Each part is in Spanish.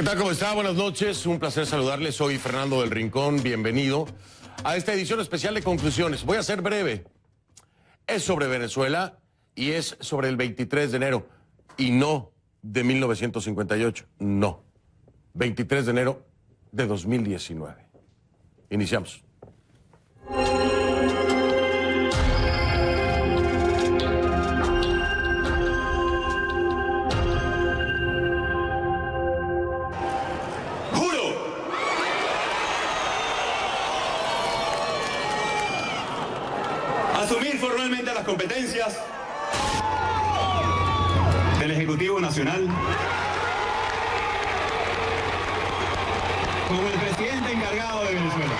¿Qué tal? ¿Cómo está? Buenas noches. Un placer saludarles. Soy Fernando del Rincón. Bienvenido a esta edición especial de Conclusiones. Voy a ser breve. Es sobre Venezuela y es sobre el 23 de enero y no de 1958. No. 23 de enero de 2019. Iniciamos. Asumir formalmente las competencias del Ejecutivo Nacional como el presidente encargado de Venezuela.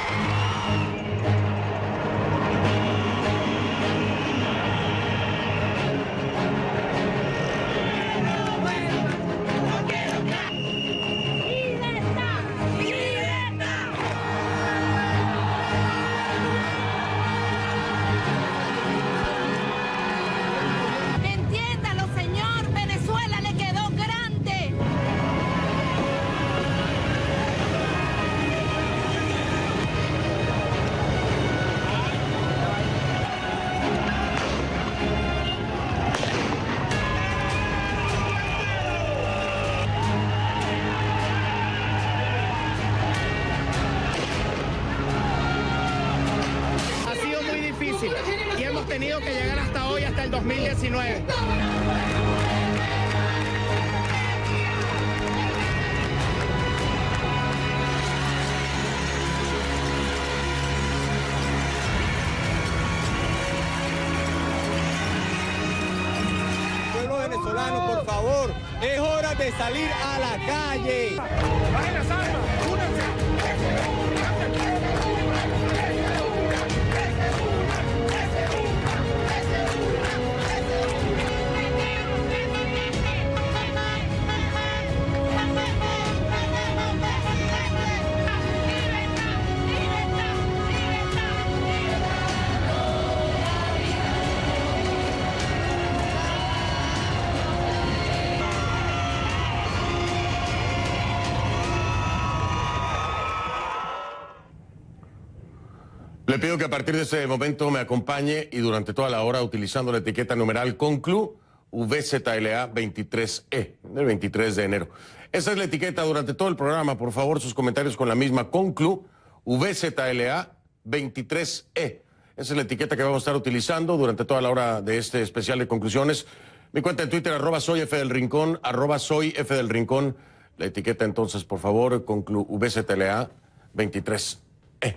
Y hemos tenido que llegar hasta hoy, hasta el 2019. Pueblo venezolano, por favor, es hora de salir a la calle. ¡Bajen las armas! ¡Únanse! Le pido que a partir de ese momento me acompañe y durante toda la hora utilizando la etiqueta numeral Conclu VZLA 23E, del 23 de enero. Esa es la etiqueta durante todo el programa. Por favor, sus comentarios con la misma Conclu VZLA 23E. Esa es la etiqueta que vamos a estar utilizando durante toda la hora de este especial de conclusiones. Mi cuenta en Twitter, @soyfdelrincón, @soyfdelrincón. La etiqueta entonces, por favor, Conclu VZLA 23E.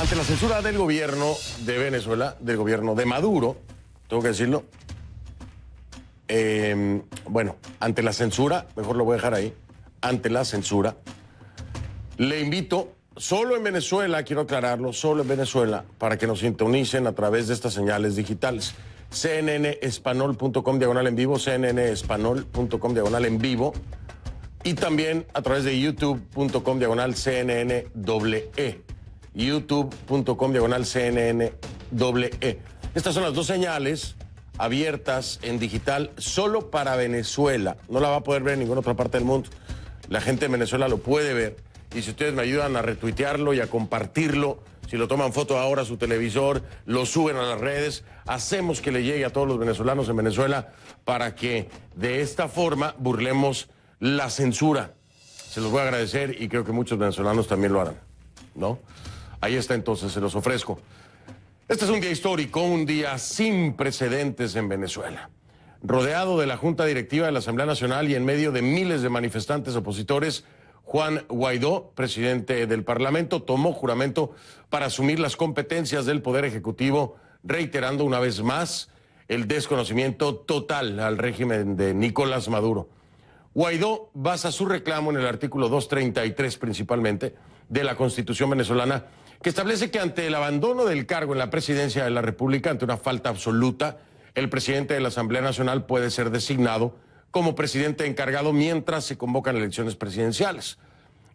Ante la censura del gobierno de Venezuela, del gobierno de Maduro, tengo que decirlo, bueno, ante la censura, mejor lo voy a dejar ahí, ante la censura, le invito, solo en Venezuela, quiero aclararlo, solo en Venezuela, para que nos sintonicen a través de estas señales digitales. cnnespanol.com/en vivo, cnnespanol.com/en vivo, y también a través de youtube.com/cnne. youtube.com/cnne. Estas son las dos señales abiertas en digital solo para Venezuela. No la va a poder ver en ninguna otra parte del mundo. La gente de Venezuela lo puede ver. Y si ustedes me ayudan a retuitearlo y a compartirlo, si lo toman foto ahora a su televisor, lo suben a las redes, hacemos que le llegue a todos los venezolanos en Venezuela para que de esta forma burlemos la censura. Se los voy a agradecer y creo que muchos venezolanos también lo harán, ¿no? Ahí está entonces, se los ofrezco. Este es un día histórico, un día sin precedentes en Venezuela. Rodeado de la Junta Directiva de la Asamblea Nacional y en medio de miles de manifestantes opositores, Juan Guaidó, presidente del Parlamento, tomó juramento para asumir las competencias del Poder Ejecutivo, reiterando una vez más el desconocimiento total al régimen de Nicolás Maduro. Guaidó basa su reclamo en el artículo 233 principalmente de la Constitución venezolana, que establece que ante el abandono del cargo en la presidencia de la República, ante una falta absoluta, el presidente de la Asamblea Nacional puede ser designado como presidente encargado mientras se convocan elecciones presidenciales.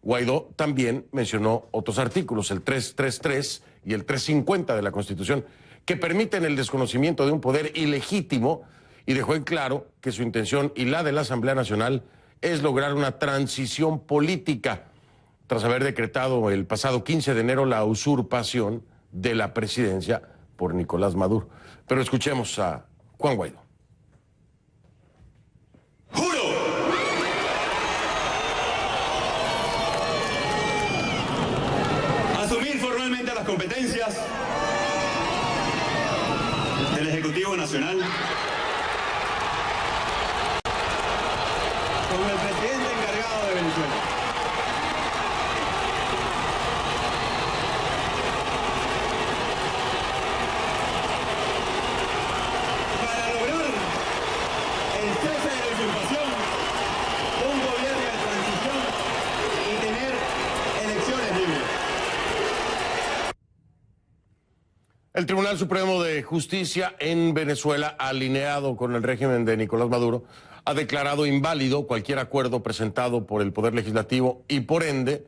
Guaidó también mencionó otros artículos, el 333 y el 350 de la Constitución, que permiten el desconocimiento de un poder ilegítimo, y dejó en claro que su intención y la de la Asamblea Nacional es lograr una transición política, tras haber decretado el pasado 15 de enero la usurpación de la presidencia por Nicolás Maduro. Pero escuchemos a Juan Guaidó. Juro asumir formalmente las competencias del Ejecutivo Nacional como el presidente encargado de Venezuela. Para lograr el cese de la usurpación, un gobierno de transición y tener elecciones libres. El Tribunal Supremo de Justicia en Venezuela, alineado con el régimen de Nicolás Maduro, ha declarado inválido cualquier acuerdo presentado por el Poder Legislativo y, por ende,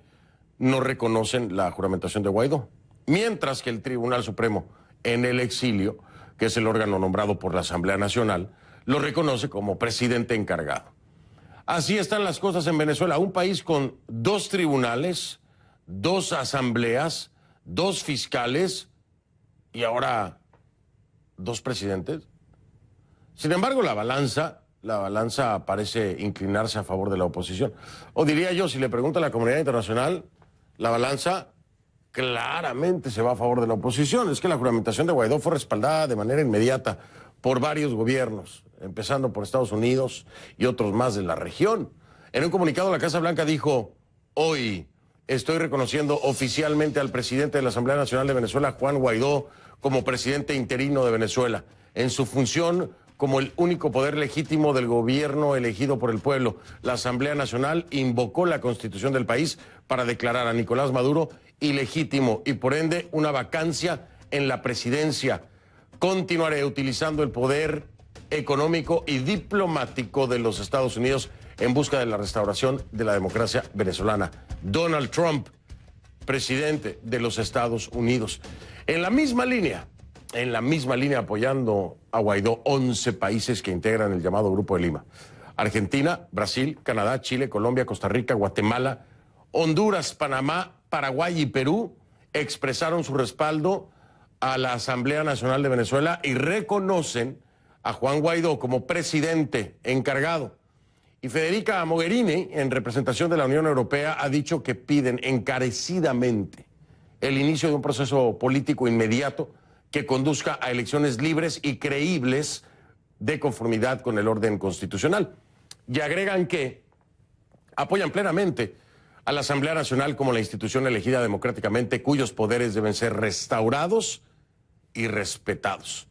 no reconocen la juramentación de Guaidó. Mientras que el Tribunal Supremo, en el exilio, que es el órgano nombrado por la Asamblea Nacional, lo reconoce como presidente encargado. Así están las cosas en Venezuela, un país con 2 tribunales, 2 asambleas, 2 fiscales y ahora 2 presidentes. Sin embargo, la balanza parece inclinarse a favor de la oposición. O diría yo, si le pregunta a la comunidad internacional, la balanza claramente se va a favor de la oposición. Es que la juramentación de Guaidó fue respaldada de manera inmediata por varios gobiernos, empezando por Estados Unidos y otros más de la región. En un comunicado, la Casa Blanca dijo: hoy estoy reconociendo oficialmente al presidente de la Asamblea Nacional de Venezuela, Juan Guaidó, como presidente interino de Venezuela, en su función como el único poder legítimo del gobierno elegido por el pueblo. La Asamblea Nacional invocó la Constitución del país para declarar a Nicolás Maduro ilegítimo y, por ende, una vacancia en la presidencia. Continuaré utilizando el poder económico y diplomático de los Estados Unidos en busca de la restauración de la democracia venezolana. Donald Trump, presidente de los Estados Unidos. En la misma línea apoyando a Guaidó, 11 países que integran el llamado Grupo de Lima. Argentina, Brasil, Canadá, Chile, Colombia, Costa Rica, Guatemala, Honduras, Panamá, Paraguay y Perú expresaron su respaldo a la Asamblea Nacional de Venezuela y reconocen a Juan Guaidó como presidente encargado. Y Federica Mogherini, en representación de la Unión Europea, ha dicho que piden encarecidamente el inicio de un proceso político inmediato que conduzca a elecciones libres y creíbles de conformidad con el orden constitucional. Y agregan que apoyan plenamente a la Asamblea Nacional como la institución elegida democráticamente, cuyos poderes deben ser restaurados y respetados.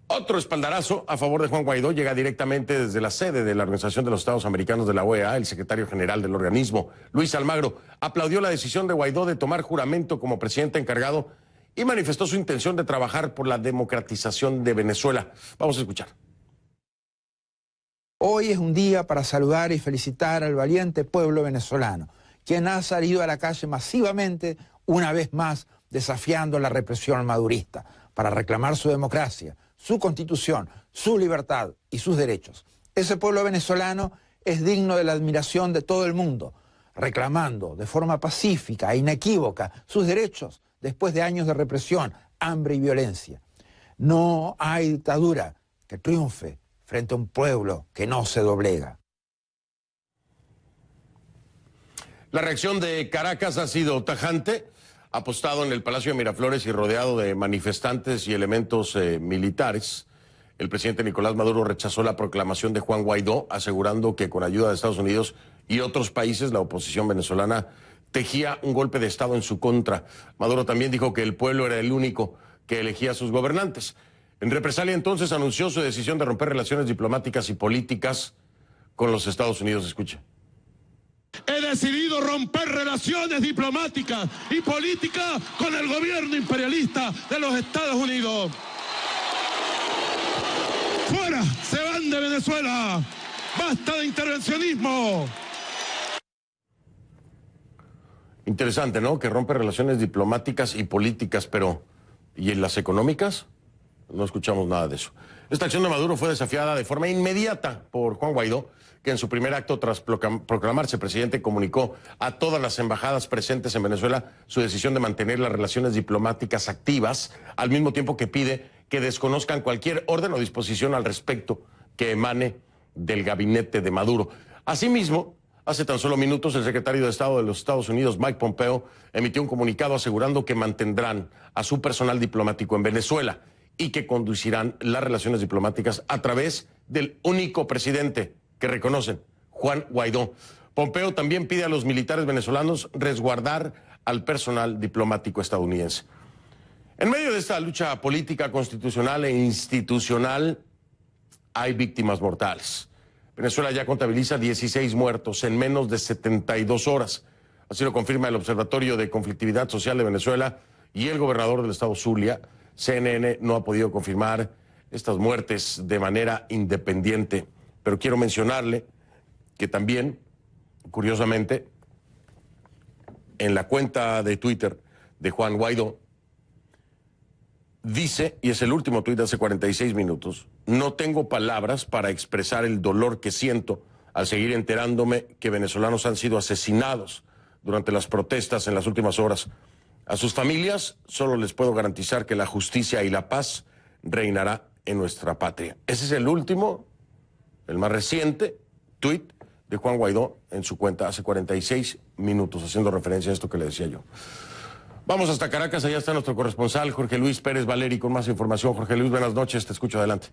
Otro espaldarazo a favor de Juan Guaidó llega directamente desde la sede de la Organización de los Estados Americanos de la OEA. El secretario general del organismo, Luis Almagro, aplaudió la decisión de Guaidó de tomar juramento como presidente encargado y manifestó su intención de trabajar por la democratización de Venezuela. Vamos a escuchar. Hoy es un día para saludar y felicitar al valiente pueblo venezolano, quien ha salido a la calle masivamente, una vez más, desafiando la represión madurista, para reclamar su democracia, su constitución, su libertad y sus derechos. Ese pueblo venezolano es digno de la admiración de todo el mundo, reclamando de forma pacífica e inequívoca sus derechos después de años de represión, hambre y violencia. No hay dictadura que triunfe frente a un pueblo que no se doblega. La reacción de Caracas ha sido tajante. Apostado en el Palacio de Miraflores y rodeado de manifestantes y elementos militares, el presidente Nicolás Maduro rechazó la proclamación de Juan Guaidó, asegurando que con ayuda de Estados Unidos y otros países la oposición venezolana tejía un golpe de Estado en su contra. Maduro también dijo que el pueblo era el único que elegía a sus gobernantes. En represalia, entonces, anunció su decisión de romper relaciones diplomáticas y políticas con los Estados Unidos. Escuche. He decidido romper relaciones diplomáticas y políticas con el gobierno imperialista de los Estados Unidos. ¡Fuera! ¡Se van de Venezuela! ¡Basta de intervencionismo! Interesante, ¿no? Que rompe relaciones diplomáticas y políticas, pero ¿y en las económicas? no escuchamos nada de eso. Esta acción de Maduro fue desafiada de forma inmediata por Juan Guaidó, que en su primer acto tras proclamarse presidente comunicó a todas las embajadas presentes en Venezuela su decisión de mantener las relaciones diplomáticas activas, al mismo tiempo que pide que desconozcan cualquier orden o disposición al respecto que emane del gabinete de Maduro. Asimismo, hace tan solo minutos el secretario de Estado de los Estados Unidos, Mike Pompeo, emitió un comunicado asegurando que mantendrán a su personal diplomático en Venezuela y que conducirán las relaciones diplomáticas a través del único presidente que reconocen, Juan Guaidó. Pompeo también pide a los militares venezolanos resguardar al personal diplomático estadounidense. En medio de esta lucha política, constitucional e institucional, hay víctimas mortales. Venezuela ya contabiliza 16 muertos en menos de 72 horas. Así lo confirma el Observatorio de Conflictividad Social de Venezuela y el gobernador del estado Zulia. CNN no ha podido confirmar estas muertes de manera independiente. Pero quiero mencionarle que también, curiosamente, en la cuenta de Twitter de Juan Guaidó, dice, y es el último tuit de hace 46 minutos, no tengo palabras para expresar el dolor que siento al seguir enterándome que venezolanos han sido asesinados durante las protestas en las últimas horas. A sus familias solo les puedo garantizar que la justicia y la paz reinará en nuestra patria. Ese es el último, el más reciente tuit de Juan Guaidó en su cuenta hace 46 minutos, haciendo referencia a esto que le decía yo. Vamos hasta Caracas, allá está nuestro corresponsal Jorge Luis Pérez Valeri con más información. Jorge Luis, buenas noches, te escucho, adelante.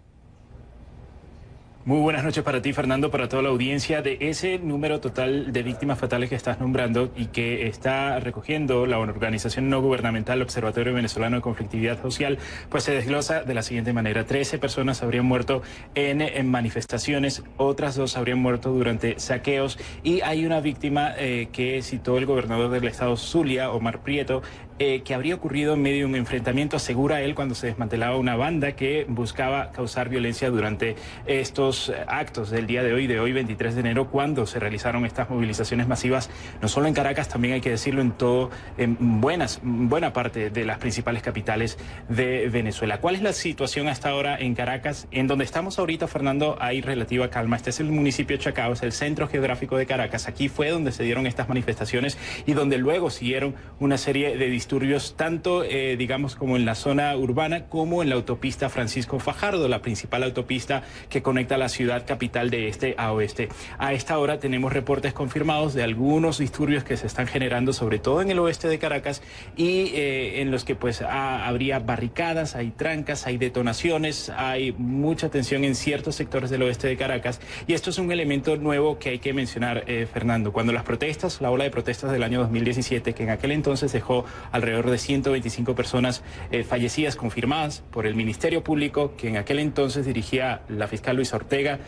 Muy buenas noches para ti, Fernando, para toda la audiencia. De ese número total de víctimas fatales que estás nombrando y que está recogiendo la organización no gubernamental Observatorio Venezolano de Conflictividad Social, pues se desglosa de la siguiente manera. 13 personas habrían muerto en manifestaciones, otras 2 habrían muerto durante saqueos y hay una víctima que citó el gobernador del estado Zulia, Omar Prieto, que habría ocurrido en medio de un enfrentamiento, asegura él, cuando se desmantelaba una banda que buscaba causar violencia durante estos actos del día de hoy 23 de enero, cuando se realizaron estas movilizaciones masivas, no solo en Caracas, también hay que decirlo en buena parte de las principales capitales de Venezuela. ¿Cuál es la situación hasta ahora en Caracas? En donde estamos ahorita, Fernando, hay relativa calma. Este es el municipio de Chacao, es el centro geográfico de Caracas. Aquí fue donde se dieron estas manifestaciones y donde luego siguieron una serie de disturbios, tanto digamos como en la zona urbana como en la autopista Francisco Fajardo, la principal autopista que conecta la ciudad capital de este a oeste. A esta hora tenemos reportes confirmados de algunos disturbios que se están generando, sobre todo en el oeste de Caracas, y en los que pues habría barricadas, hay trancas, hay detonaciones, hay mucha tensión en ciertos sectores del oeste de Caracas, y esto es un elemento nuevo que hay que mencionar, Fernando. Cuando las protestas, la ola de protestas del año 2017, que en aquel entonces dejó alrededor de 125 personas fallecidas confirmadas por el Ministerio Público, que en aquel entonces dirigía la fiscal Luisa Ortega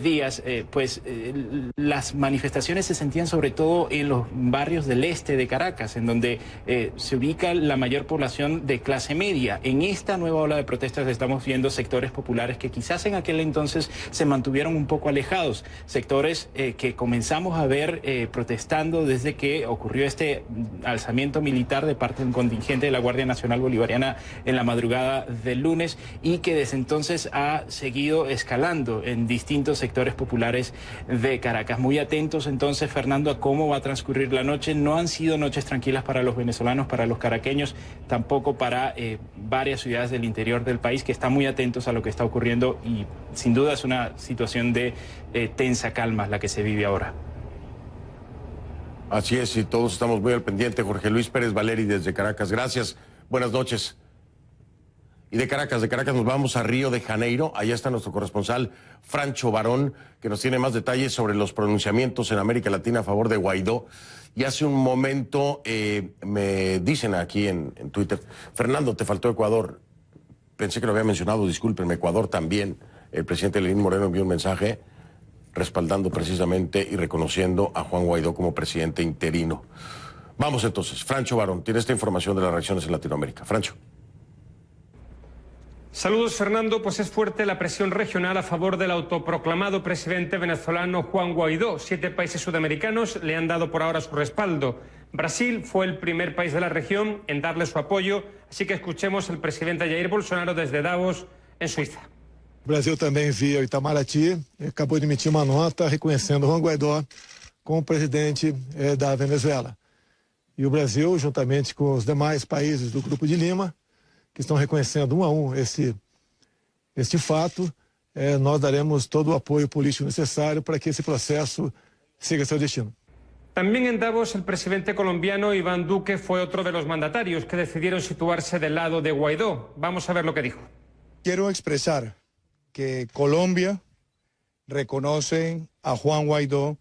Díaz, las manifestaciones se sentían sobre todo en los barrios del este de Caracas, en donde se ubica la mayor población de clase media. En esta nueva ola de protestas estamos viendo sectores populares que quizás en aquel entonces se mantuvieron un poco alejados, sectores que comenzamos a ver protestando desde que ocurrió este alzamiento militar de parte de un contingente de la Guardia Nacional Bolivariana en la madrugada del lunes, y que desde entonces ha seguido escalando en distintos sectores populares de Caracas. Muy atentos entonces, Fernando, a cómo va a transcurrir la noche. No han sido noches tranquilas para los venezolanos, para los caraqueños, tampoco para varias ciudades del interior del país, que están muy atentos a lo que está ocurriendo, y sin duda es una situación de tensa calma la que se vive ahora. Así es, y todos estamos muy al pendiente. Jorge Luis Pérez Valeri desde Caracas, gracias, buenas noches. Y de Caracas nos vamos a Río de Janeiro. Allá está nuestro corresponsal Francho Barón, que nos tiene más detalles sobre los pronunciamientos en América Latina a favor de Guaidó. Y hace un momento me dicen aquí en Twitter, Fernando, te faltó Ecuador. Pensé que lo había mencionado, discúlpenme, Ecuador también. El presidente Lenín Moreno envió un mensaje respaldando precisamente y reconociendo a Juan Guaidó como presidente interino. Vamos entonces, Francho Barón, tiene esta información de las reacciones en Latinoamérica. Francho. Saludos, Fernando. Pues es fuerte la presión regional a favor del autoproclamado presidente venezolano Juan Guaidó. 7 países sudamericanos le han dado por ahora su respaldo. Brasil fue el primer país de la región en darle su apoyo, así que escuchemos al presidente Jair Bolsonaro desde Davos en Suiza. O Brasil também, via o Itamaraty, acabou de emitir uma nota reconhecendo Juan Guaidó como presidente da Venezuela. E o Brasil, juntamente com os demais países do Grupo de Lima, que estão reconhecendo um a um este fato, nós daremos todo o apoio político necessário para que ese proceso siga seu destino. También en Davos el presidente colombiano Iván Duque fue otro de los mandatarios que decidieron situarse del lado de Guaidó. Vamos a ver lo que dijo. Quiero expresar que Colombia reconoce a Juan Guaidó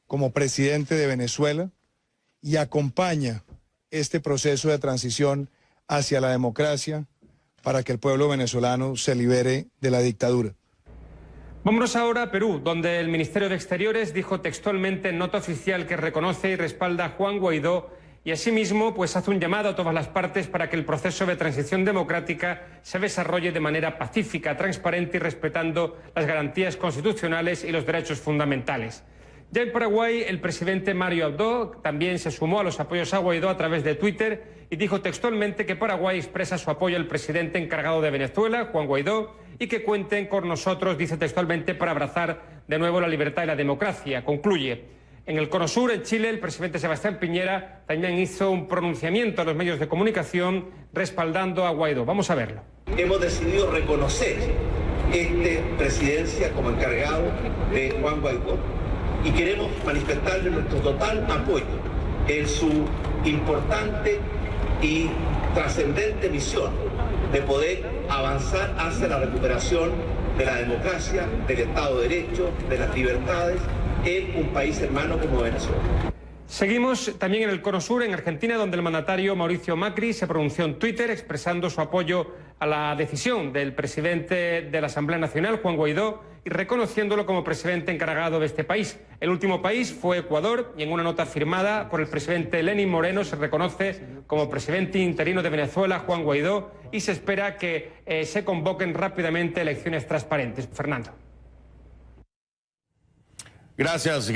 como presidente de Venezuela y acompaña este proceso de transición hacia la democracia para que el pueblo venezolano se libere de la dictadura. Vámonos ahora a Perú, donde el Ministerio de Exteriores dijo textualmente en nota oficial que reconoce y respalda a Juan Guaidó y asimismo pues hace un llamado a todas las partes para que el proceso de transición democrática se desarrolle de manera pacífica, transparente y respetando las garantías constitucionales y los derechos fundamentales. Ya en Paraguay, el presidente Mario Abdo también se sumó a los apoyos a Guaidó a través de Twitter y dijo textualmente que Paraguay expresa su apoyo al presidente encargado de Venezuela, Juan Guaidó, y que cuenten con nosotros, dice textualmente, para abrazar de nuevo la libertad y la democracia. Concluye. En el Cono Sur, en Chile, el presidente Sebastián Piñera también hizo un pronunciamiento a los medios de comunicación respaldando a Guaidó. Vamos a verlo. Hemos decidido reconocer esta presidencia como encargado de Juan Guaidó y queremos manifestarle nuestro total apoyo en su importante y trascendente misión de poder avanzar hacia la recuperación de la democracia, del Estado de Derecho, de las libertades en un país hermano como Venezuela. Seguimos también en el Cono Sur, en Argentina, donde el mandatario Mauricio Macri se pronunció en Twitter expresando su apoyo a la decisión del presidente de la Asamblea Nacional, Juan Guaidó, y reconociéndolo como presidente encargado de este país. El último país fue Ecuador y en una nota firmada por el presidente Lenín Moreno se reconoce como presidente interino de Venezuela, Juan Guaidó, y se espera que se convoquen rápidamente elecciones transparentes. Fernando. Gracias,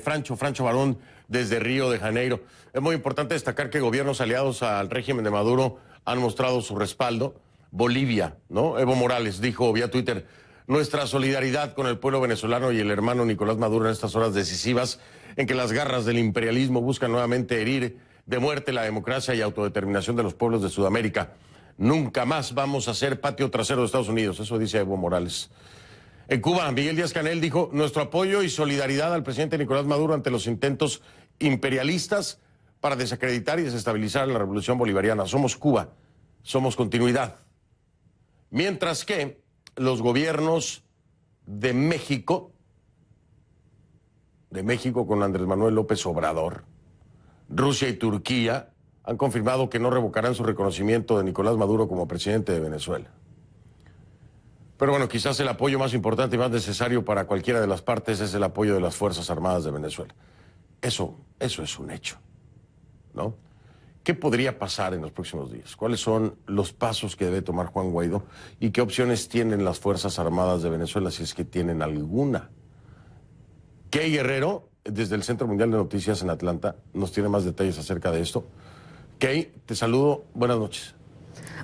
Francho Barón, desde Río de Janeiro. Es muy importante destacar que gobiernos aliados al régimen de Maduro han mostrado su respaldo. Bolivia, ¿no? Evo Morales dijo vía Twitter: nuestra solidaridad con el pueblo venezolano y el hermano Nicolás Maduro en estas horas decisivas en que las garras del imperialismo buscan nuevamente herir de muerte la democracia y autodeterminación de los pueblos de Sudamérica. Nunca más vamos a ser patio trasero de Estados Unidos, eso dice Evo Morales. En Cuba, Miguel Díaz-Canel dijo: nuestro apoyo y solidaridad al presidente Nicolás Maduro ante los intentos imperialistas para desacreditar y desestabilizar la revolución bolivariana. Somos Cuba, somos continuidad. Mientras que los gobiernos de México con Andrés Manuel López Obrador, Rusia y Turquía han confirmado que no revocarán su reconocimiento de Nicolás Maduro como presidente de Venezuela. Pero bueno, quizás el apoyo más importante y más necesario para cualquiera de las partes es el apoyo de las Fuerzas Armadas de Venezuela. Eso es un hecho, ¿no? ¿Qué podría pasar en los próximos días? ¿Cuáles son los pasos que debe tomar Juan Guaidó? ¿Y qué opciones tienen las Fuerzas Armadas de Venezuela, si es que tienen alguna? Key Guerrero, desde el Centro Mundial de Noticias en Atlanta, nos tiene más detalles acerca de esto. Key, te saludo. Buenas noches.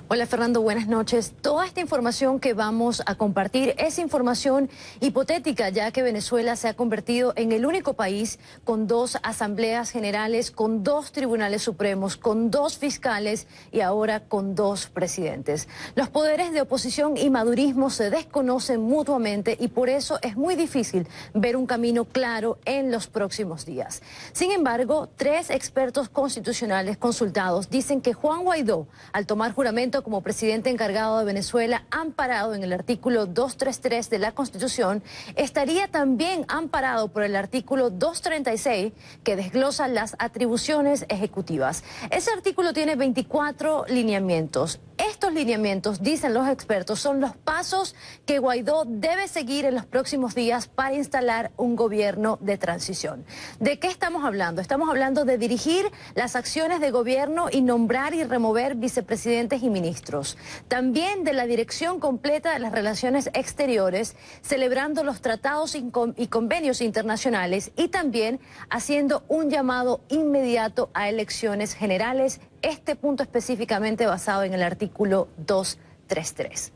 Hola Fernando, buenas noches. Toda esta información que vamos a compartir es información hipotética, ya que Venezuela se ha convertido en el único país con 2 asambleas generales, con 2 tribunales supremos, con 2 fiscales y ahora con 2 presidentes. Los poderes de oposición y madurismo se desconocen mutuamente y por eso es muy difícil ver un camino claro en los próximos días. Sin embargo, 3 expertos constitucionales consultados dicen que Juan Guaidó, al tomar juramento como presidente encargado de Venezuela, amparado en el artículo 233 de la Constitución, estaría también amparado por el artículo 236, que desglosa las atribuciones ejecutivas. Ese artículo tiene 24 lineamientos. Estos lineamientos, dicen los expertos, son los pasos que Guaidó debe seguir en los próximos días para instalar un gobierno de transición. ¿De qué estamos hablando? Estamos hablando de dirigir las acciones de gobierno y nombrar y remover vicepresidentes y ministros. También de la dirección completa de las relaciones exteriores, celebrando los tratados y convenios internacionales y también haciendo un llamado inmediato a elecciones generales, este punto específicamente basado en el artículo 233.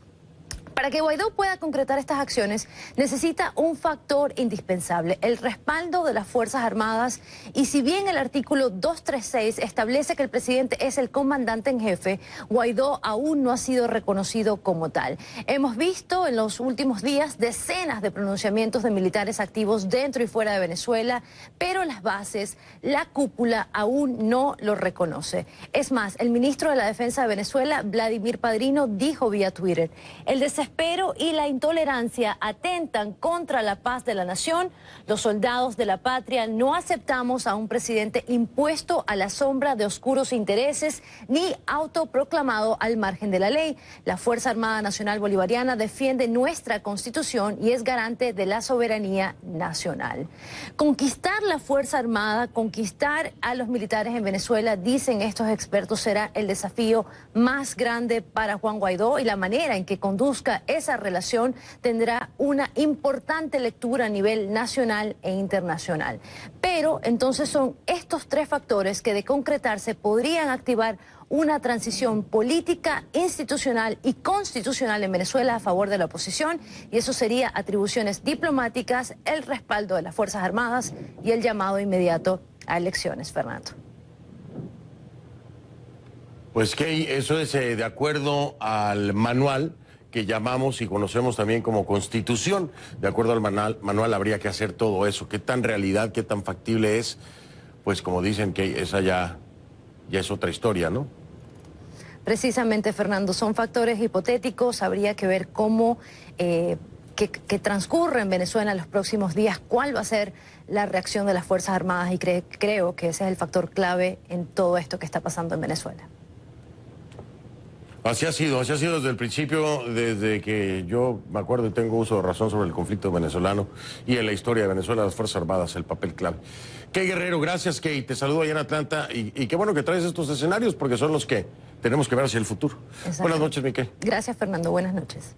Para que Guaidó pueda concretar estas acciones, necesita un factor indispensable, el respaldo de las Fuerzas Armadas. Y si bien el artículo 236 establece que el presidente es el comandante en jefe, Guaidó aún no ha sido reconocido como tal. Hemos visto en los últimos días decenas de pronunciamientos de militares activos dentro y fuera de Venezuela, pero las bases, la cúpula, aún no lo reconoce. Es más, el ministro de la Defensa de Venezuela, Vladimir Padrino, dijo vía Twitter: el desespero y la intolerancia atentan contra la paz de la nación. Los soldados de la patria no aceptamos a un presidente impuesto a la sombra de oscuros intereses ni autoproclamado al margen de la ley. La Fuerza Armada Nacional Bolivariana defiende nuestra Constitución y es garante de la soberanía nacional. Conquistar la Fuerza Armada, conquistar a los militares en Venezuela, dicen estos expertos, será el desafío más grande para Juan Guaidó, y la manera en que conduzca esa relación tendrá una importante lectura a nivel nacional e internacional. Pero entonces son estos tres factores que, de concretarse, podrían activar una transición política, institucional y constitucional en Venezuela a favor de la oposición, y eso sería atribuciones diplomáticas, el respaldo de las Fuerzas Armadas y el llamado inmediato a elecciones, Fernando. Pues que eso es de acuerdo al manual que llamamos y conocemos también como Constitución. De acuerdo al manual habría que hacer todo eso. ¿Qué tan realidad, qué tan factible es? Pues como dicen, que esa ya es otra historia, ¿no? Precisamente, Fernando, son factores hipotéticos. Habría que ver cómo que transcurre en Venezuela en los próximos días, cuál va a ser la reacción de las Fuerzas Armadas, y creo que ese es el factor clave en todo esto que está pasando en Venezuela. Así ha sido desde el principio, desde que yo me acuerdo y tengo uso de razón sobre el conflicto venezolano y en la historia de Venezuela, las Fuerzas Armadas, el papel clave. Kay Guerrero, gracias, Kay, te saludo allá en Atlanta, y qué bueno que traes estos escenarios, porque son los que tenemos que ver hacia el futuro. Buenas noches, mi Kay. Gracias, Fernando, buenas noches.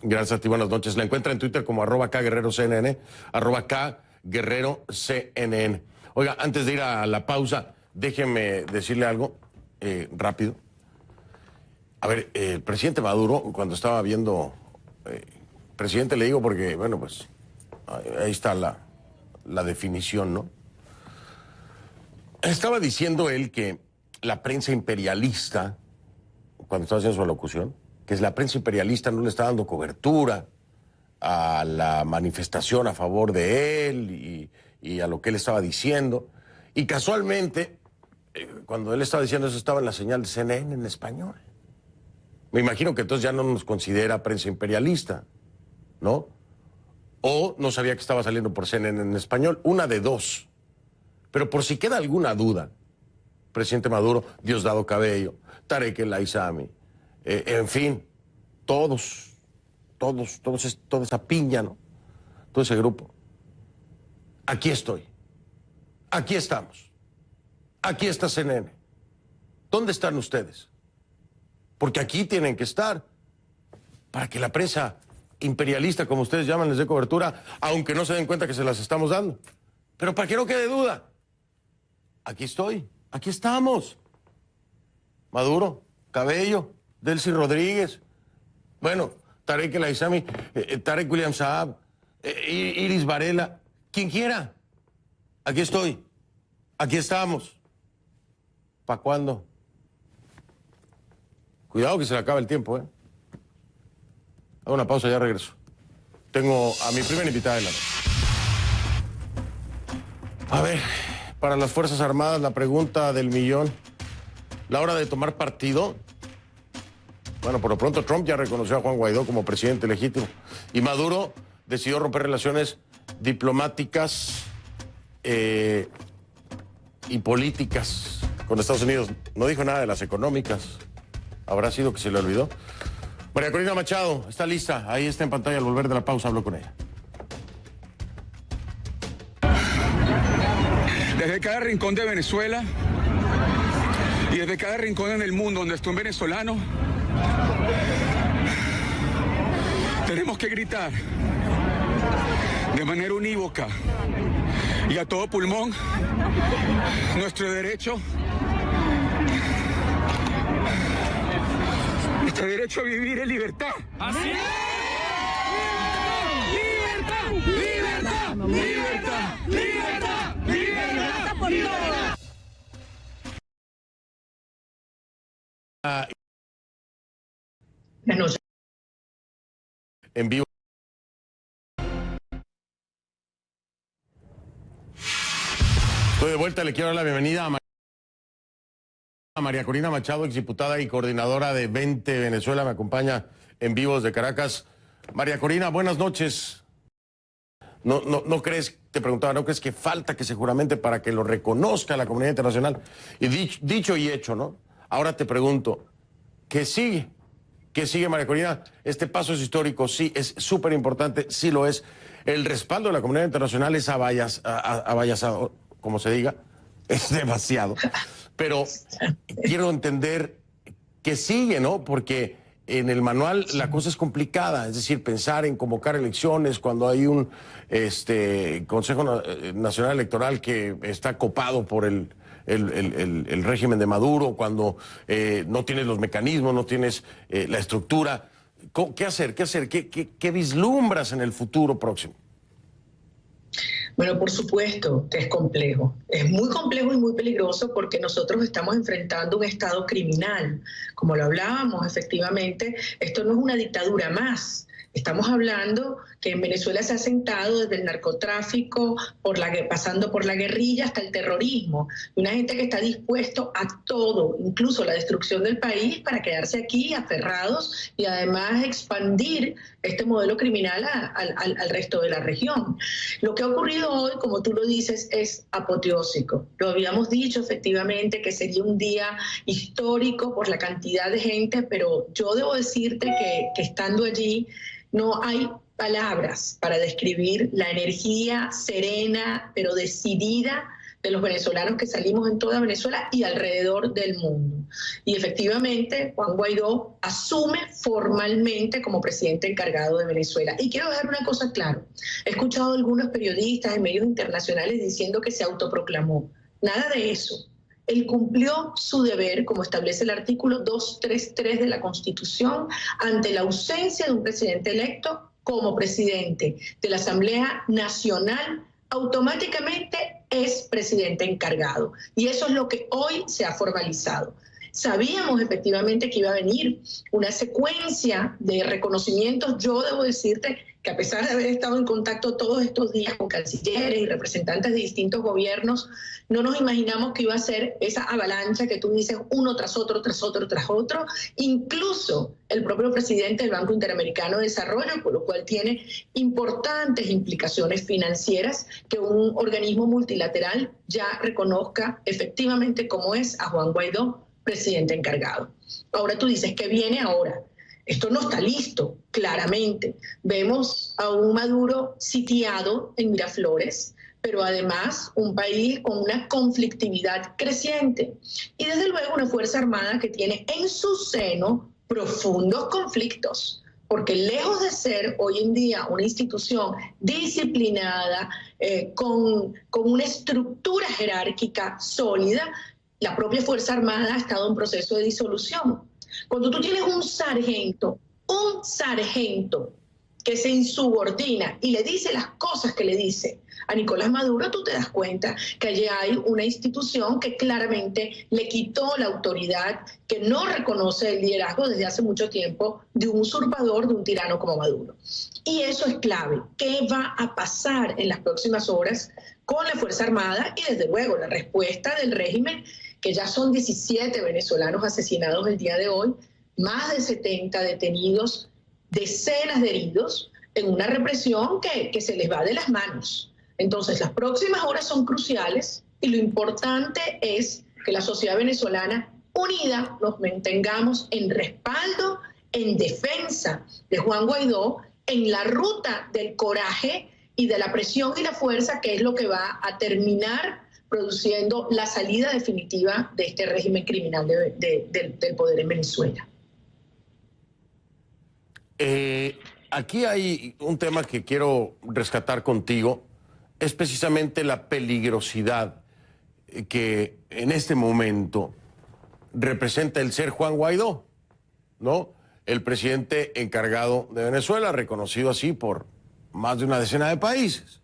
Gracias a ti, buenas noches. La encuentra en Twitter como @KGuerreroCNN, @KGuerreroCNN. Oiga, antes de ir a la pausa, déjeme decirle algo rápido. A ver, el presidente Maduro, cuando estaba viendo... presidente le digo porque, bueno, pues ahí está la definición, ¿no? Estaba diciendo él que la prensa imperialista, cuando estaba haciendo su alocución, que la prensa imperialista no le está dando cobertura a la manifestación a favor de él y a lo que él estaba diciendo. Y casualmente, cuando él estaba diciendo eso, estaba en la señal de CNN en español. Me imagino que entonces ya no nos considera prensa imperialista, ¿no? O no sabía que estaba saliendo por CNN en español, una de dos. Pero por si queda alguna duda, presidente Maduro, Diosdado Cabello, Tarek El Aissami, en fin, toda esa piña, ¿no? Todo ese grupo. Aquí estoy. Aquí estamos. Aquí está CNN. ¿Dónde están ustedes? Porque aquí tienen que estar para que la prensa imperialista, como ustedes llaman, les dé cobertura, aunque no se den cuenta que se las estamos dando. Pero para que no quede duda, aquí estoy, aquí estamos. Maduro, Cabello, Delcy Rodríguez, bueno, Tarek El Aissami, Tarek William Saab, Iris Varela, quien quiera. Aquí estoy, aquí estamos. ¿Para cuándo? Cuidado que se le acaba el tiempo, ¿eh? Hago una pausa, ya regreso. Tengo a mi primera invitada de la noche. A ver, para las Fuerzas Armadas, la pregunta del millón. ¿La hora de tomar partido? Bueno, por lo pronto Trump ya reconoció a Juan Guaidó como presidente legítimo. Y Maduro decidió romper relaciones diplomáticas y políticas con Estados Unidos. No dijo nada de las económicas. ¿Habrá sido que se le olvidó? María Corina Machado está lista. Ahí está en pantalla. Al volver de la pausa hablo con ella. Desde cada rincón de Venezuela y desde cada rincón en el mundo donde esté un venezolano, tenemos que gritar de manera unívoca y a todo pulmón nuestro derecho Nuestro derecho a vivir en libertad. ¡Así es! ¡Libertad! ¡Libertad! ¡Libertad! ¡Libertad! ¡Libertad por todos! Buenas noches. En vivo. Estoy de vuelta, le quiero dar la bienvenida a María Corina Machado, exdiputada y coordinadora de 20 Venezuela, me acompaña en vivo desde Caracas. María Corina, buenas noches. ¿No crees, te preguntaba, no crees que falta que se juramente para que lo reconozca la comunidad internacional? Y dicho y hecho, ¿no? Ahora te pregunto, ¿qué sigue? ¿Qué sigue, María Corina? Este paso es histórico, sí, es súper importante, sí lo es. El respaldo de la comunidad internacional es abayazado, como se diga, es demasiado. Pero quiero entender qué sigue, ¿no? Porque en el manual la cosa es complicada, es decir, pensar en convocar elecciones cuando hay un Consejo Nacional Electoral que está copado por el régimen de Maduro, cuando no tienes los mecanismos, no tienes la estructura. ¿Qué hacer? ¿Qué vislumbras en el futuro próximo? Bueno, por supuesto que es complejo. Es muy complejo y muy peligroso porque nosotros estamos enfrentando un Estado criminal. Como lo hablábamos, efectivamente, esto no es una dictadura más. Estamos hablando que en Venezuela se ha sentado desde el narcotráfico, pasando por la guerrilla hasta el terrorismo. Una gente que está dispuesto a todo, incluso la destrucción del país, para quedarse aquí aferrados y además expandir este modelo criminal al resto de la región. Lo que ha ocurrido hoy, como tú lo dices, es apoteósico. Lo habíamos dicho efectivamente que sería un día histórico por la cantidad de gente, pero yo debo decirte que estando allí no hay palabras para describir la energía serena pero decidida de los venezolanos que salimos en toda Venezuela y alrededor del mundo. Y efectivamente, Juan Guaidó asume formalmente como presidente encargado de Venezuela. Y quiero dejar una cosa clara. He escuchado a algunos periodistas en medios internacionales diciendo que se autoproclamó. Nada de eso. Él cumplió su deber, como establece el artículo 233 de la Constitución, ante la ausencia de un presidente electo como presidente de la Asamblea Nacional, automáticamente es presidente encargado. Y eso es lo que hoy se ha formalizado. Sabíamos efectivamente que iba a venir una secuencia de reconocimientos. Yo debo decirte que a pesar de haber estado en contacto todos estos días con cancilleres y representantes de distintos gobiernos, no nos imaginamos que iba a ser esa avalancha que tú dices, uno tras otro, tras otro, tras otro. Incluso el propio presidente del Banco Interamericano de Desarrollo, por lo cual tiene importantes implicaciones financieras que un organismo multilateral ya reconozca efectivamente cómo es a Juan Guaidó presidente encargado. Ahora tú dices, ¿qué viene ahora? Esto no está listo, claramente. Vemos a un Maduro sitiado en Miraflores, pero además un país con una conflictividad creciente. Y desde luego una Fuerza Armada que tiene en su seno profundos conflictos, porque lejos de ser hoy en día una institución disciplinada, con una estructura jerárquica sólida, la propia Fuerza Armada ha estado en proceso de disolución. Cuando tú tienes un sargento que se insubordina y le dice las cosas que le dice a Nicolás Maduro, tú te das cuenta que allí hay una institución que claramente le quitó la autoridad, que no reconoce el liderazgo desde hace mucho tiempo de un usurpador, de un tirano como Maduro. Y eso es clave. ¿Qué va a pasar en las próximas horas con la Fuerza Armada y desde luego la respuesta del régimen, que ya son 17 venezolanos asesinados el día de hoy, más de 70 detenidos, decenas de heridos, en una represión que se les va de las manos? Entonces, las próximas horas son cruciales y lo importante es que la sociedad venezolana unida nos mantengamos en respaldo, en defensa de Juan Guaidó, en la ruta del coraje y de la presión y la fuerza, que es lo que va a terminar produciendo la salida definitiva de este régimen criminal del poder en Venezuela. Aquí hay un tema que quiero rescatar contigo, es precisamente la peligrosidad que en este momento representa el ser Juan Guaidó, ¿no? el presidente encargado de Venezuela, reconocido así por más de una decena de países.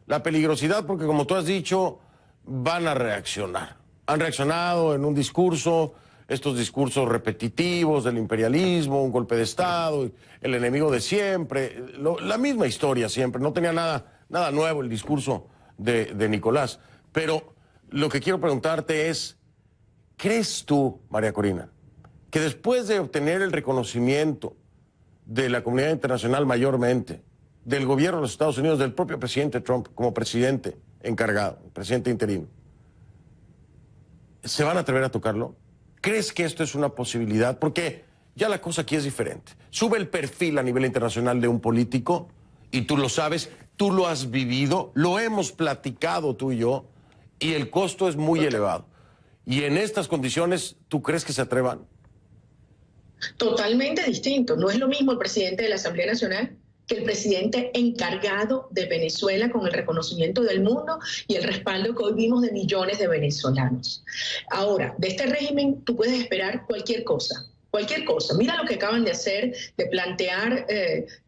La peligrosidad, porque como tú has dicho, van a reaccionar. Han reaccionado en un discurso, estos discursos repetitivos del imperialismo, un golpe de Estado, el enemigo de siempre, la misma historia siempre. No tenía nada nuevo el discurso de Nicolás. Pero lo que quiero preguntarte es, ¿crees tú, María Corina, que después de obtener el reconocimiento de la comunidad internacional mayormente, del gobierno de los Estados Unidos, del propio presidente Trump como presidente encargado, presidente interino, se van a atrever a tocarlo? ¿Crees que esto es una posibilidad? Porque ya la cosa aquí es diferente. Sube el perfil a nivel internacional de un político, y tú lo sabes, tú lo has vivido, lo hemos platicado tú y yo, y el costo es muy elevado. Y en estas condiciones, ¿tú crees que se atrevan? Totalmente distinto. No es lo mismo el presidente de la Asamblea Nacional que el presidente encargado de Venezuela, con el reconocimiento del mundo y el respaldo que hoy vimos de millones de venezolanos. Ahora, de este régimen tú puedes esperar cualquier cosa. Cualquier cosa. Mira lo que acaban de hacer, de plantear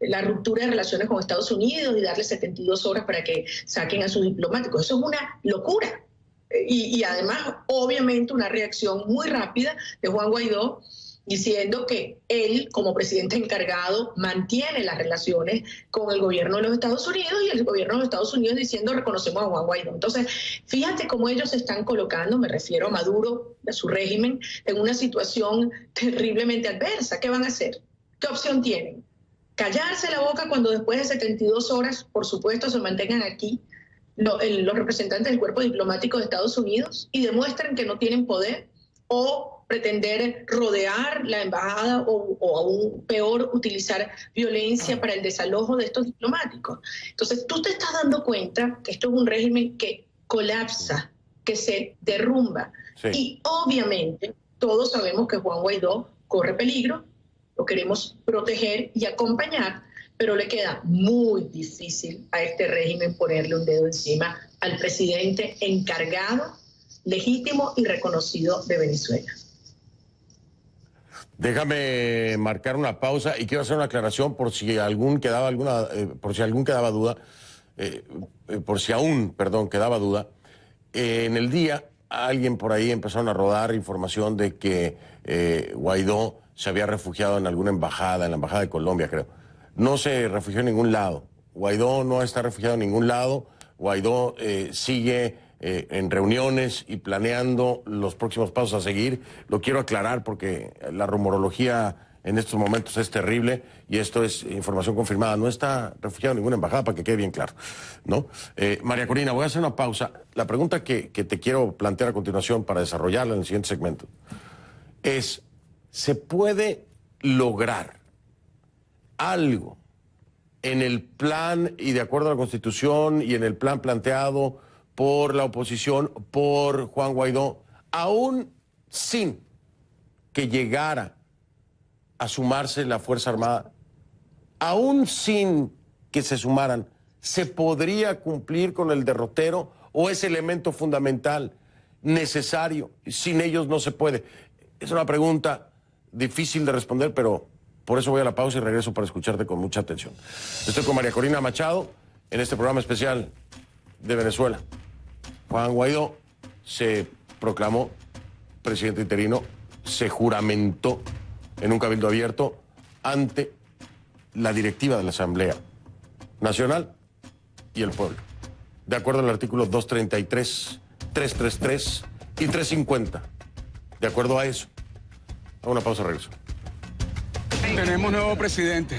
la ruptura de relaciones con Estados Unidos y darle 72 horas para que saquen a sus diplomáticos. Eso es una locura. Y además, obviamente, una reacción muy rápida de Juan Guaidó, diciendo que él, como presidente encargado, mantiene las relaciones con el gobierno de los Estados Unidos, y el gobierno de los Estados Unidos diciendo reconocemos a Juan Guaidó. Entonces, fíjate cómo ellos se están colocando, me refiero a Maduro, a su régimen, en una situación terriblemente adversa. ¿Qué van a hacer? ¿Qué opción tienen? ¿Callarse la boca cuando después de 72 horas, por supuesto, se mantengan aquí los representantes del cuerpo diplomático de Estados Unidos y demuestran que no tienen poder? ¿O pretender rodear la embajada o aún peor, utilizar violencia para el desalojo de estos diplomáticos? Entonces, tú te estás dando cuenta que esto es un régimen que colapsa, que se derrumba. Sí. Y obviamente todos sabemos que Juan Guaidó corre peligro, lo queremos proteger y acompañar, pero le queda muy difícil a este régimen ponerle un dedo encima al presidente encargado, legítimo y reconocido de Venezuela. Déjame marcar una pausa y quiero hacer una aclaración por si algún quedaba duda, por si aún quedaba duda. En el día alguien por ahí empezaron a rodar información de que Guaidó se había refugiado en alguna embajada, en la embajada de Colombia, creo. No se refugió en ningún lado. Guaidó no está refugiado en ningún lado. Guaidó sigue en reuniones y planeando los próximos pasos a seguir. Lo quiero aclarar porque la rumorología en estos momentos es terrible y esto es información confirmada. No está refugiado en ninguna embajada, para que quede bien claro, ¿no? María Corina, voy a hacer una pausa. La pregunta que te quiero plantear a continuación para desarrollarla en el siguiente segmento es, ¿se puede lograr algo en el plan y de acuerdo a la Constitución y en el plan planteado por la oposición, por Juan Guaidó, aún sin que llegara a sumarse la Fuerza Armada, aún sin que se sumaran, se podría cumplir con el derrotero o ese elemento fundamental necesario? Sin ellos no se puede. Es una pregunta difícil de responder, pero por eso voy a la pausa y regreso para escucharte con mucha atención. Estoy con María Corina Machado en este programa especial de Venezuela. Juan Guaidó se proclamó presidente interino, se juramentó en un cabildo abierto ante la directiva de la Asamblea Nacional y el pueblo, de acuerdo al artículo 233, 333 y 350. De acuerdo a eso. A una pausa, regreso. Tenemos nuevo presidente.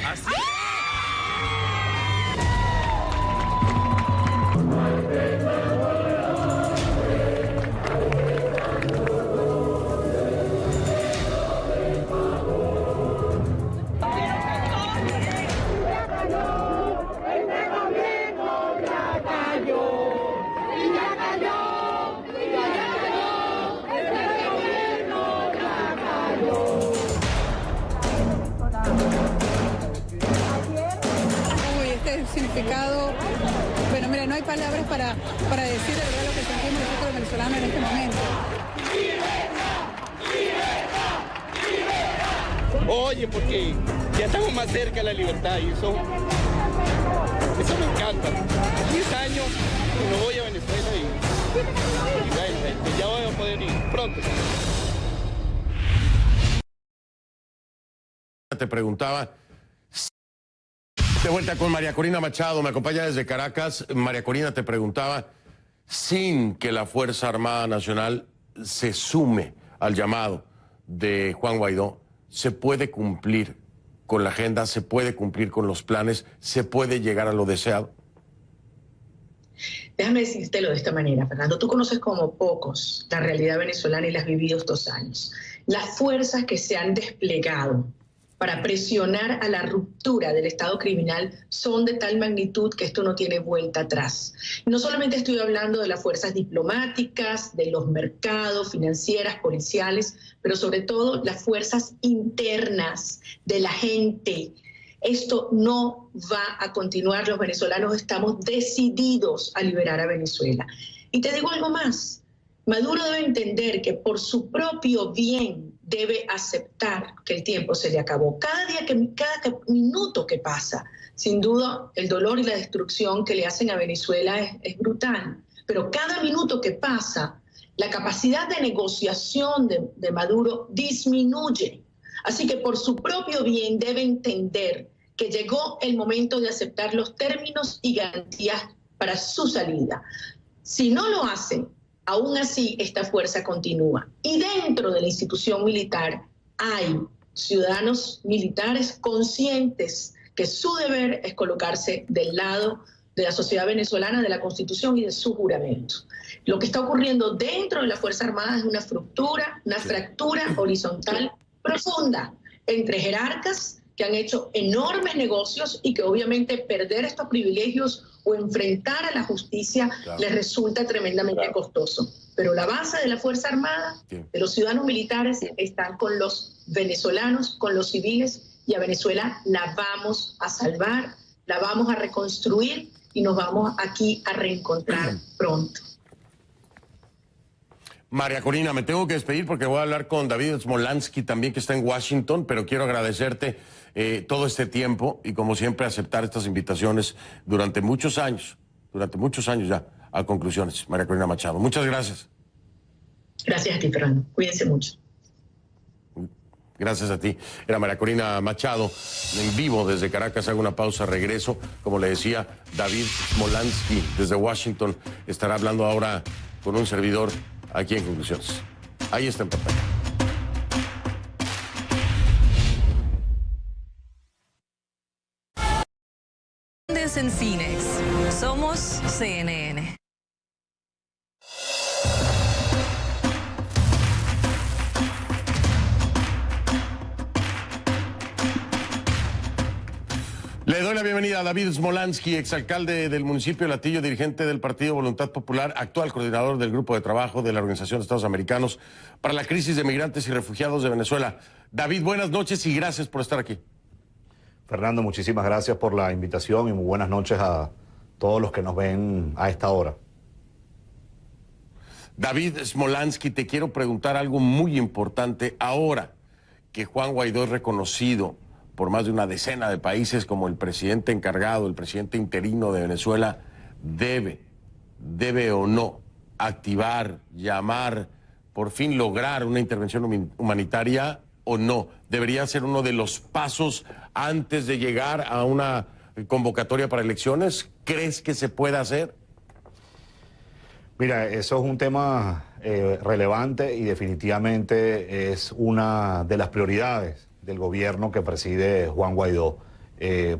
Significado, bueno, mira, no hay palabras para decir de verdad lo que sentimos nosotros venezolanos en este momento. ¡Libertad! ¡Libertad! ¡Libertad! Oye, porque ya estamos más cerca de la libertad y eso me encanta. 10 años y me voy a Venezuela y bueno, ya voy a poder ir pronto. Te preguntaba, de vuelta con María Corina Machado, me acompaña desde Caracas. María Corina, te preguntaba, sin que la Fuerza Armada Nacional se sume al llamado de Juan Guaidó, ¿se puede cumplir con la agenda, se puede cumplir con los planes, se puede llegar a lo deseado? Déjame decírtelo de esta manera, Fernando. Tú conoces como pocos la realidad venezolana y la has vivido estos años. Las fuerzas que se han desplegado para presionar a la ruptura del Estado criminal son de tal magnitud que esto no tiene vuelta atrás. No solamente estoy hablando de las fuerzas diplomáticas, de los mercados, financieras, policiales, pero sobre todo las fuerzas internas de la gente. Esto no va a continuar. Los venezolanos estamos decididos a liberar a Venezuela. Y te digo algo más. Maduro debe entender que por su propio bien debe aceptar que el tiempo se le acabó. Cada minuto que pasa, sin duda el dolor y la destrucción que le hacen a Venezuela es brutal. Pero cada minuto que pasa, la capacidad de negociación de Maduro disminuye. Así que por su propio bien debe entender que llegó el momento de aceptar los términos y garantías para su salida. Si no lo hacen, aún así esta fuerza continúa. Y dentro de la institución militar hay ciudadanos militares conscientes que su deber es colocarse del lado de la sociedad venezolana, de la Constitución y de su juramento. Lo que está ocurriendo dentro de la Fuerza Armada es una fractura horizontal profunda entre jerarcas que han hecho enormes negocios y que obviamente perder estos privilegios o enfrentar a la justicia les resulta tremendamente costoso. Pero la base de la Fuerza Armada, de los ciudadanos militares, están con los venezolanos, con los civiles, y a Venezuela la vamos a salvar, la vamos a reconstruir y nos vamos aquí a reencontrar pronto. María Corina, me tengo que despedir porque voy a hablar con David Smolansky también, que está en Washington, pero quiero agradecerte todo este tiempo y como siempre aceptar estas invitaciones durante muchos años ya a Conclusiones. María Corina Machado, muchas gracias. Gracias a ti, Fernando. Cuídense mucho. Gracias a ti. Era María Corina Machado, en vivo desde Caracas. Hago una pausa, regreso. Como le decía, David Smolansky desde Washington estará hablando ahora con un servidor aquí en Conclusiones. Ahí está en pantalla. En Phoenix. Somos CNN. Le doy la bienvenida a David Smolansky, exalcalde del municipio de Latillo, dirigente del Partido Voluntad Popular, actual coordinador del Grupo de Trabajo de la Organización de Estados Americanos para la Crisis de Migrantes y Refugiados de Venezuela. David, buenas noches y gracias por estar aquí. Fernando, muchísimas gracias por la invitación y muy buenas noches a todos los que nos ven a esta hora. David Smolansky, te quiero preguntar algo muy importante. Ahora que Juan Guaidó es reconocido por más de una decena de países como el presidente encargado, el presidente interino de Venezuela, debe o no activar, llamar, por fin lograr una intervención humanitaria o no. ¿Debería ser uno de los pasos antes de llegar a una convocatoria para elecciones? ¿Crees que se puede hacer? Mira, eso es un tema relevante y definitivamente es una de las prioridades del gobierno que preside Juan Guaidó.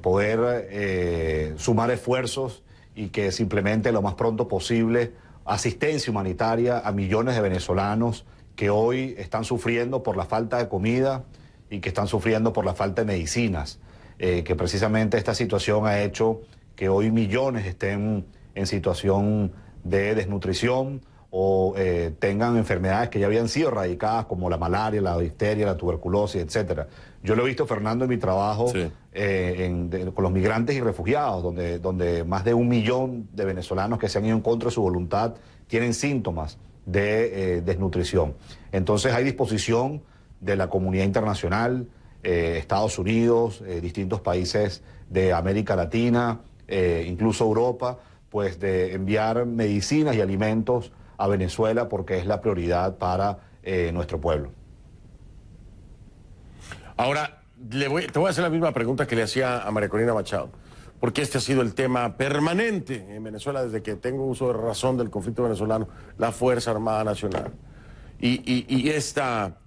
Poder sumar esfuerzos y que se implemente lo más pronto posible asistencia humanitaria a millones de venezolanos que hoy están sufriendo por la falta de comida y que están sufriendo por la falta de medicinas, que precisamente esta situación ha hecho que hoy millones estén en situación de desnutrición o tengan enfermedades que ya habían sido erradicadas como la malaria, la difteria, la tuberculosis, etcétera. Yo lo he visto, Fernando, en mi trabajo con los migrantes y refugiados, donde más de 1 millón de venezolanos que se han ido en contra de su voluntad tienen síntomas de desnutrición. Entonces hay disposición de la comunidad internacional, Estados Unidos, distintos países de América Latina, incluso Europa, pues de enviar medicinas y alimentos a Venezuela porque es la prioridad para nuestro pueblo. Ahora, te voy a hacer la misma pregunta que le hacía a María Corina Machado, porque este ha sido el tema permanente en Venezuela desde que tengo uso de razón del conflicto venezolano, la Fuerza Armada Nacional. Y esta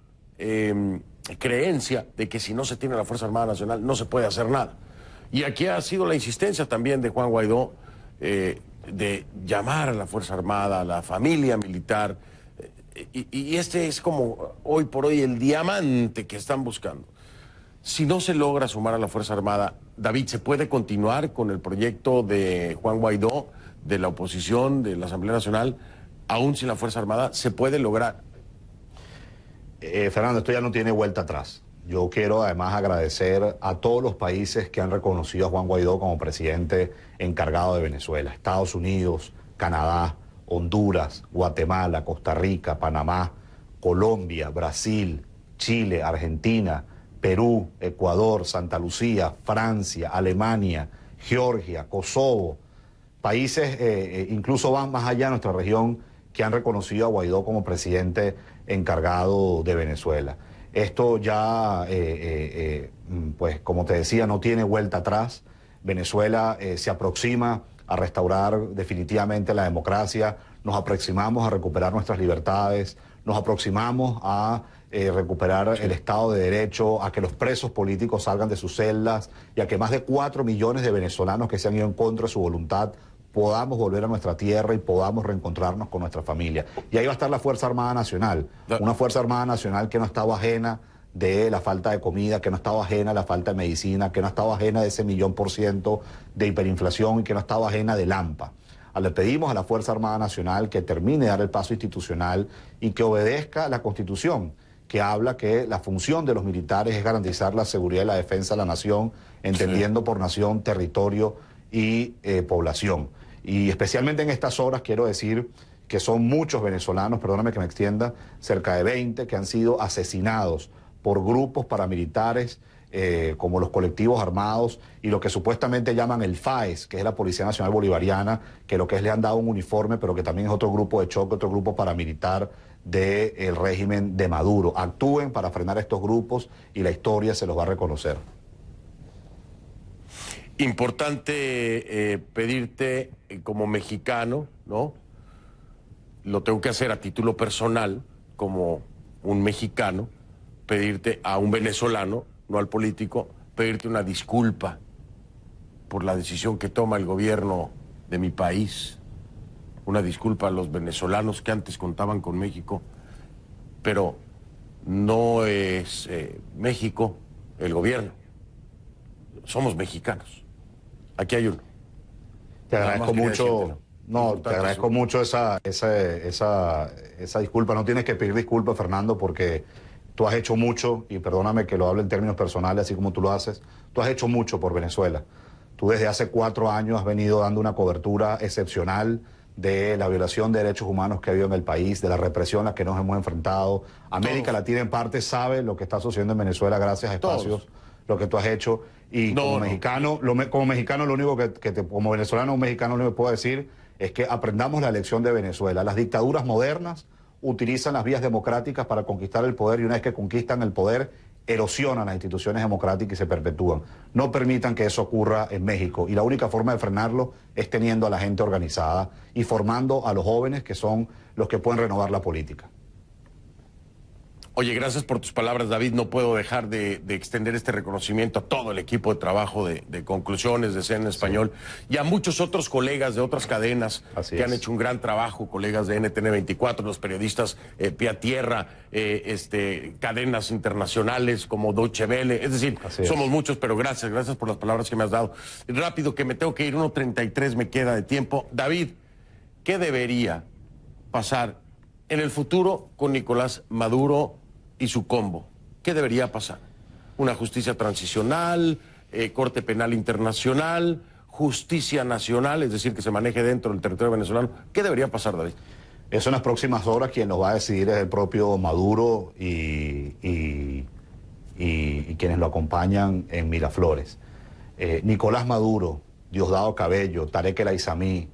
creencia de que si no se tiene la Fuerza Armada Nacional no se puede hacer nada. Y aquí ha sido la insistencia también de Juan Guaidó de llamar a la Fuerza Armada, a la familia militar, y este es como hoy por hoy el diamante que están buscando. Si no se logra sumar a la Fuerza Armada, David, ¿se puede continuar con el proyecto de Juan Guaidó, de la oposición, de la Asamblea Nacional, aún sin la Fuerza Armada? ¿Se puede lograr? Fernando, esto ya no tiene vuelta atrás. Yo quiero además agradecer a todos los países que han reconocido a Juan Guaidó como presidente encargado de Venezuela. Estados Unidos, Canadá, Honduras, Guatemala, Costa Rica, Panamá, Colombia, Brasil, Chile, Argentina, Perú, Ecuador, Santa Lucía, Francia, Alemania, Georgia, Kosovo. Países incluso van más allá de nuestra región que han reconocido a Guaidó como presidente encargado de Venezuela. Esto ya, pues como te decía, no tiene vuelta atrás. Venezuela se aproxima a restaurar definitivamente la democracia, nos aproximamos a recuperar nuestras libertades, nos aproximamos a recuperar el Estado de Derecho, a que los presos políticos salgan de sus celdas y a que más de 4 millones de venezolanos que se han ido en contra de su voluntad podamos volver a nuestra tierra y podamos reencontrarnos con nuestra familia. Y ahí va a estar la Fuerza Armada Nacional, una Fuerza Armada Nacional que no ha estado ajena de la falta de comida, que no ha estado ajena de la falta de medicina, que no ha estado ajena de ese 1.000.000% de hiperinflación y que no ha estado ajena del AMPA. Le pedimos a la Fuerza Armada Nacional que termine de dar el paso institucional y que obedezca la Constitución, que habla que la función de los militares es garantizar la seguridad y la defensa de la nación, entendiendo por nación, territorio y población. Y especialmente en estas horas quiero decir que son muchos venezolanos, perdóname que me extienda, cerca de 20 que han sido asesinados por grupos paramilitares como los colectivos armados y lo que supuestamente llaman el FAES, que es la Policía Nacional Bolivariana, que lo que es le han dado un uniforme, pero que también es otro grupo de choque, otro grupo paramilitar del régimen de Maduro. Actúen para frenar estos grupos y la historia se los va a reconocer. Importante pedirte como mexicano, ¿no? Lo tengo que hacer a título personal, como un mexicano, pedirte a un venezolano, no al político, pedirte una disculpa por la decisión que toma el gobierno de mi país. Una disculpa a los venezolanos que antes contaban con México, pero no es México el gobierno. Somos mexicanos. Aquí hay uno. Te agradezco mucho. No, te agradezco mucho esa disculpa. No tienes que pedir disculpas, Fernando, porque tú has hecho mucho, y perdóname que lo hable en términos personales, así como tú lo haces, tú has hecho mucho por Venezuela. Tú desde hace 4 años has venido dando una cobertura excepcional de la violación de derechos humanos que ha habido en el país, de la represión a la que nos hemos enfrentado. América Latina en parte sabe lo que está sucediendo en Venezuela gracias a espacios, lo que tú has hecho. Y como mexicano, lo único como venezolano, un mexicano, lo único que puedo decir es que aprendamos la lección de Venezuela. Las dictaduras modernas utilizan las vías democráticas para conquistar el poder y una vez que conquistan el poder, erosionan las instituciones democráticas y se perpetúan. No permitan que eso ocurra en México y la única forma de frenarlo es teniendo a la gente organizada y formando a los jóvenes que son los que pueden renovar la política. Oye, gracias por tus palabras, David. No puedo dejar de extender este reconocimiento a todo el equipo de trabajo de Conclusiones, de CNN Español, y a muchos otros colegas de otras cadenas que han hecho un gran trabajo, colegas de NTN 24, los periodistas Pie a Tierra, cadenas internacionales como Deutsche Welle. Es decir, somos muchos, pero gracias por las palabras que me has dado. Rápido, que me tengo que ir, 1:33 me queda de tiempo. David, ¿qué debería pasar en el futuro con Nicolás Maduro y su combo? ¿Qué debería pasar? ¿Una justicia transicional, Corte Penal Internacional, justicia nacional, es decir, que se maneje dentro del territorio venezolano? ¿Qué debería pasar, David? Eso en las próximas horas quien lo va a decidir es el propio Maduro y y quienes lo acompañan en Miraflores. Nicolás Maduro, Diosdado Cabello, Tarek El Aizami,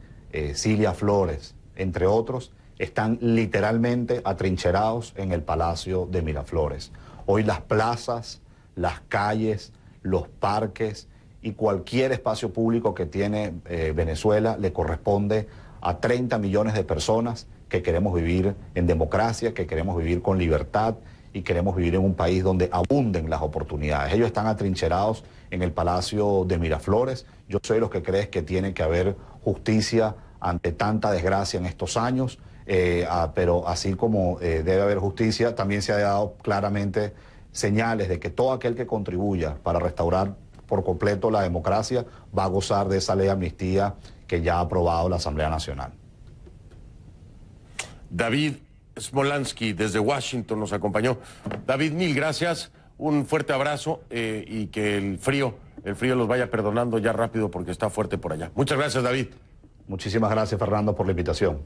Cilia Flores, entre otros, están literalmente atrincherados en el Palacio de Miraflores. Hoy las plazas, las calles, los parques y cualquier espacio público que tiene Venezuela le corresponde a 30 millones de personas que queremos vivir en democracia, que queremos vivir con libertad y queremos vivir en un país donde abunden las oportunidades. Ellos están atrincherados en el Palacio de Miraflores. Yo soy de los que creen que tiene que haber justicia ante tanta desgracia en estos años, pero así como debe haber justicia, también se ha dado claramente señales de que todo aquel que contribuya para restaurar por completo la democracia va a gozar de esa ley de amnistía que ya ha aprobado la Asamblea Nacional. David Smolansky desde Washington nos acompañó. David, mil gracias, un fuerte abrazo y que el frío los vaya perdonando ya rápido porque está fuerte por allá. Muchas gracias, David. Muchísimas gracias, Fernando, por la invitación.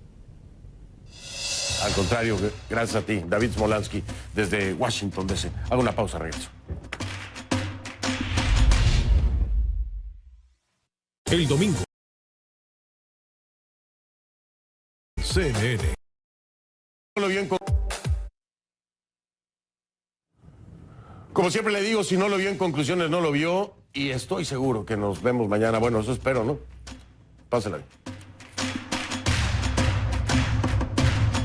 Al contrario, gracias a ti, David Smolansky desde Washington DC. Hago una pausa, regreso. El domingo. CNN. Como siempre le digo, si no lo vio en conclusiones, no lo vio. Y estoy seguro que nos vemos mañana. Bueno, eso espero, ¿no? Pásenla bien.